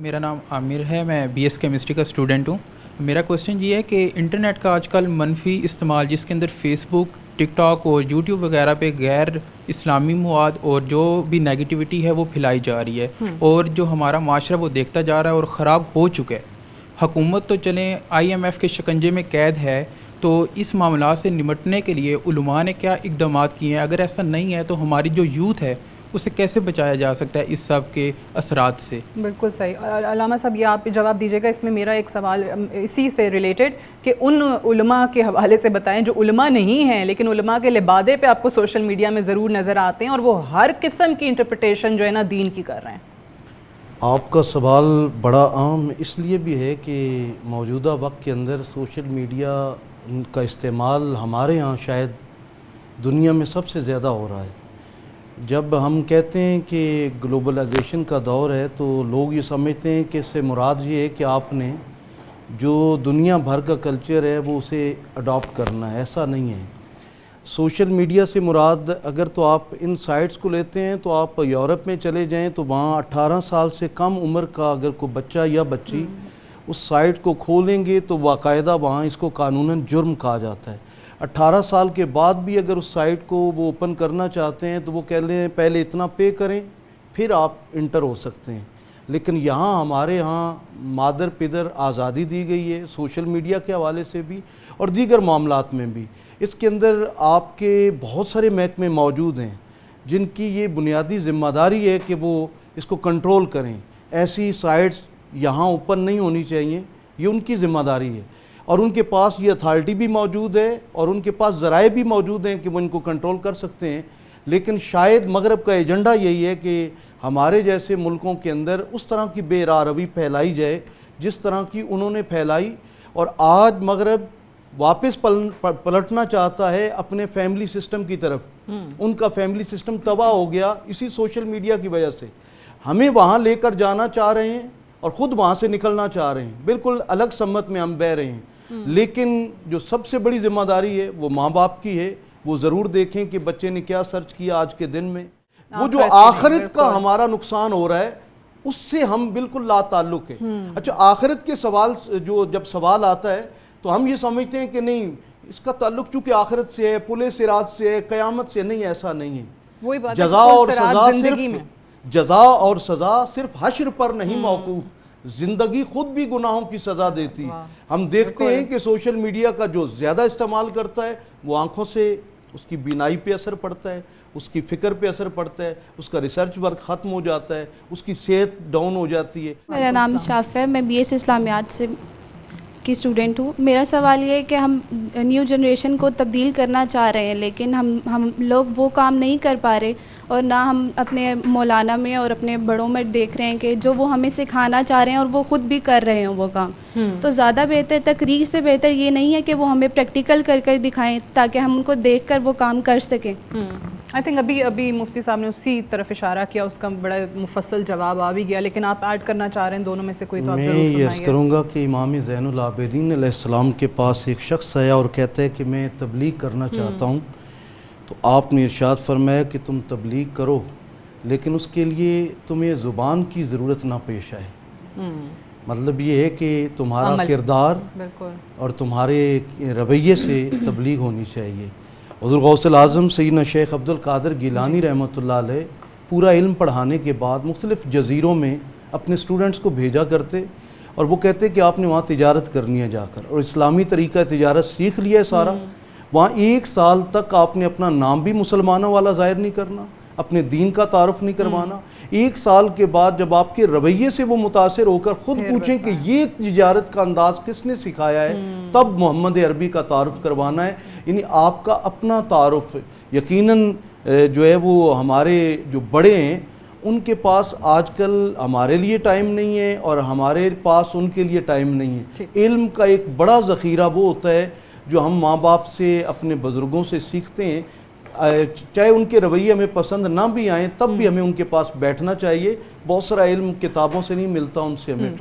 میرا نام عامر ہے، میں بی ایس کیمسٹری کا اسٹوڈنٹ ہوں۔ میرا کویسچن یہ ہے کہ انٹرنیٹ کا آج کل منفی استعمال، جس کے اندر فیس بک، ٹک ٹاک اور یوٹیوب وغیرہ پہ غیر اسلامی مواد اور جو بھی نیگیٹیوٹی ہے وہ پھیلائی جا رہی ہے، اور جو ہمارا معاشرہ وہ دیکھتا جا رہا ہے اور خراب ہو چکا ہے۔ حکومت تو چلیں IMF کے شکنجے میں قید ہے، تو اس معاملات سے نمٹنے کے لیے علماء نے کیا اقدامات کیے ہیں؟ اگر ایسا نہیں ہے تو ہماری جو یوتھ ہے اسے کیسے بچایا جا سکتا ہے اس سب کے اثرات سے؟ بالکل صحیح۔ اور علامہ صاحب یہ آپ جواب دیجیے گا، اس میں میرا ایک سوال اسی سے ریلیٹڈ کہ ان علماء کے حوالے سے بتائیں جو علماء نہیں ہیں لیکن علماء کے لبادے پہ آپ کو سوشل میڈیا میں ضرور نظر آتے ہیں، اور وہ ہر قسم کی انٹرپریٹیشن جو ہے نا دین کی کر رہے ہیں۔ آپ کا سوال بڑا عام اس لیے بھی ہے کہ موجودہ وقت کے اندر سوشل میڈیا کا استعمال ہمارے ہاں شاید دنیا میں سب سے زیادہ ہو رہا ہے۔ جب ہم کہتے ہیں کہ گلوبلائزیشن کا دور ہے تو لوگ یہ سمجھتے ہیں کہ اس سے مراد یہ ہے کہ آپ نے جو دنیا بھر کا کلچر ہے وہ اسے اڈاپٹ کرنا ہے۔ ایسا نہیں ہے۔ سوشل میڈیا سے مراد اگر تو آپ ان سائٹس کو لیتے ہیں تو آپ یورپ میں چلے جائیں تو وہاں 18 سال سے کم عمر کا اگر کوئی بچہ یا بچی اس سائٹ کو کھولیں گے تو باقاعدہ وہاں اس کو قانوناً جرم کہا جاتا ہے۔ 18 سال کے بعد بھی اگر اس سائٹ کو وہ اوپن کرنا چاہتے ہیں تو وہ کہہ لیں پہلے اتنا پے کریں پھر آپ انٹر ہو سکتے ہیں۔ لیکن یہاں ہمارے ہاں مادر پدر آزادی دی گئی ہے سوشل میڈیا کے حوالے سے بھی اور دیگر معاملات میں بھی۔ اس کے اندر آپ کے بہت سارے محکمے موجود ہیں جن کی یہ بنیادی ذمہ داری ہے کہ وہ اس کو کنٹرول کریں۔ ایسی سائٹس یہاں اوپن نہیں ہونی چاہیے، یہ ان کی ذمہ داری ہے، اور ان کے پاس یہ اتھارٹی بھی موجود ہے اور ان کے پاس ذرائع بھی موجود ہیں کہ وہ ان کو کنٹرول کر سکتے ہیں۔ لیکن شاید مغرب کا ایجنڈا یہی ہے کہ ہمارے جیسے ملکوں کے اندر اس طرح کی بے راہ روی پھیلائی جائے جس طرح کی انہوں نے پھیلائی، اور آج مغرب واپس پلٹنا چاہتا ہے اپنے فیملی سسٹم کی طرف۔ ان کا فیملی سسٹم تباہ ہو گیا اسی سوشل میڈیا کی وجہ سے۔ ہمیں وہاں لے کر جانا چاہ رہے ہیں اور خود وہاں سے نکلنا چاہ رہے ہیں، بالکل الگ سمت میں ہم بہ رہے ہیں۔ لیکن جو سب سے بڑی ذمہ داری ہے وہ ماں باپ کی ہے، وہ ضرور دیکھیں کہ بچے نے کیا سرچ کیا آج کے دن میں۔ وہ جو آخرت کا ہمارا نقصان ہو رہا ہے اس سے ہم بالکل لا تعلق ہیں۔ اچھا، آخرت کے سوال جو جب سوال آتا ہے تو ہم یہ سمجھتے ہیں کہ نہیں اس کا تعلق چونکہ آخرت سے ہے، پل صراط سے ہے، قیامت سے نہیں، ایسا نہیں ہے۔ جزا اور سزا صرف حشر پر نہیں موقوف، زندگی خود بھی گناہوں کی سزا دیتی ہے۔ ہم دیکھتے ہیں کہ سوشل میڈیا کا جو زیادہ استعمال کرتا ہے وہ آنکھوں سے اس کی بینائی پہ اثر پڑتا ہے، اس کی فکر پہ اثر پڑتا ہے، اس کا ریسرچ ورک ختم ہو جاتا ہے، اس کی صحت ڈاؤن ہو جاتی ہے۔ میرا نام شاف ہے، میں BS اسلامیات سے کی اسٹوڈنٹ ہوں۔ میرا سوال یہ ہے کہ ہم نیو جنریشن کو تبدیل کرنا چاہ رہے ہیں لیکن ہم لوگ وہ کام نہیں کر پا رہے، اور نہ ہم اپنے مولانا میں اور اپنے بڑوں میں دیکھ رہے ہیں کہ جو وہ ہمیں سکھانا چاہ رہے ہیں اور وہ خود بھی کر رہے ہیں وہ کام۔ تو زیادہ بہتر، تقریر سے بہتر یہ نہیں ہے کہ وہ ہمیں پریکٹیکل کر کر دکھائیں تاکہ ہم ان کو دیکھ کر وہ کام کر سکیں۔ آئی تھنک ابھی مفتی صاحب نے اسی طرف اشارہ کیا، اس کا بڑا مفصل جواب آ بھی گیا، لیکن آپ ایڈ کرنا چاہ رہے ہیں دونوں میں سے کوئی تو آپ ضرور فرمائیے۔ میں یہ عرض کروں گا کہ امام زین العابدین علیہ السلام کے پاس ایک شخص آیا اور کہتا ہے کہ میں تبلیغ کرنا چاہتا ہوں، تو آپ نے ارشاد فرمایا کہ تم تبلیغ کرو لیکن اس کے لیے تمہیں زبان کی ضرورت نہ پیش آئے۔ مطلب یہ ہے کہ تمہارا کردار اور تمہارے رویے سے تبلیغ ہونی چاہیے۔ حضور غوث الاعظم سیدنا شیخ عبد القادر گیلانی رحمۃ اللہ علیہ پورا علم پڑھانے کے بعد مختلف جزیروں میں اپنے اسٹوڈنٹس کو بھیجا کرتے اور وہ کہتے کہ آپ نے وہاں تجارت کرنی ہے جا کر، اور اسلامی طریقہ تجارت سیکھ لیا ہے سارا۔ وہاں 1 سال تک آپ نے اپنا نام بھی مسلمانوں والا ظاہر نہیں کرنا، اپنے دین کا تعارف نہیں کروانا۔ 1 سال کے بعد جب آپ کے رویے سے وہ متاثر ہو کر خود پوچھیں کہ یہ تجارت کا انداز کس نے سکھایا ہے، تب محمد عربی کا تعارف کروانا ہے۔ یعنی آپ کا اپنا تعارف یقیناً جو ہے وہ ہمارے جو بڑے ہیں ان کے پاس آج کل ہمارے لیے ٹائم نہیں ہے اور ہمارے پاس ان کے لیے ٹائم نہیں ہے۔ علم کا ایک بڑا ذخیرہ وہ ہوتا ہے جو ہم ماں باپ سے، اپنے بزرگوں سے سیکھتے ہیں، چاہے ان کے رویے ہمیں پسند نہ بھی آئیں تب بھی ہمیں ان کے پاس بیٹھنا چاہیے۔ بہت سارا علم کتابوں سے نہیں ملتا، ان سے ہمیں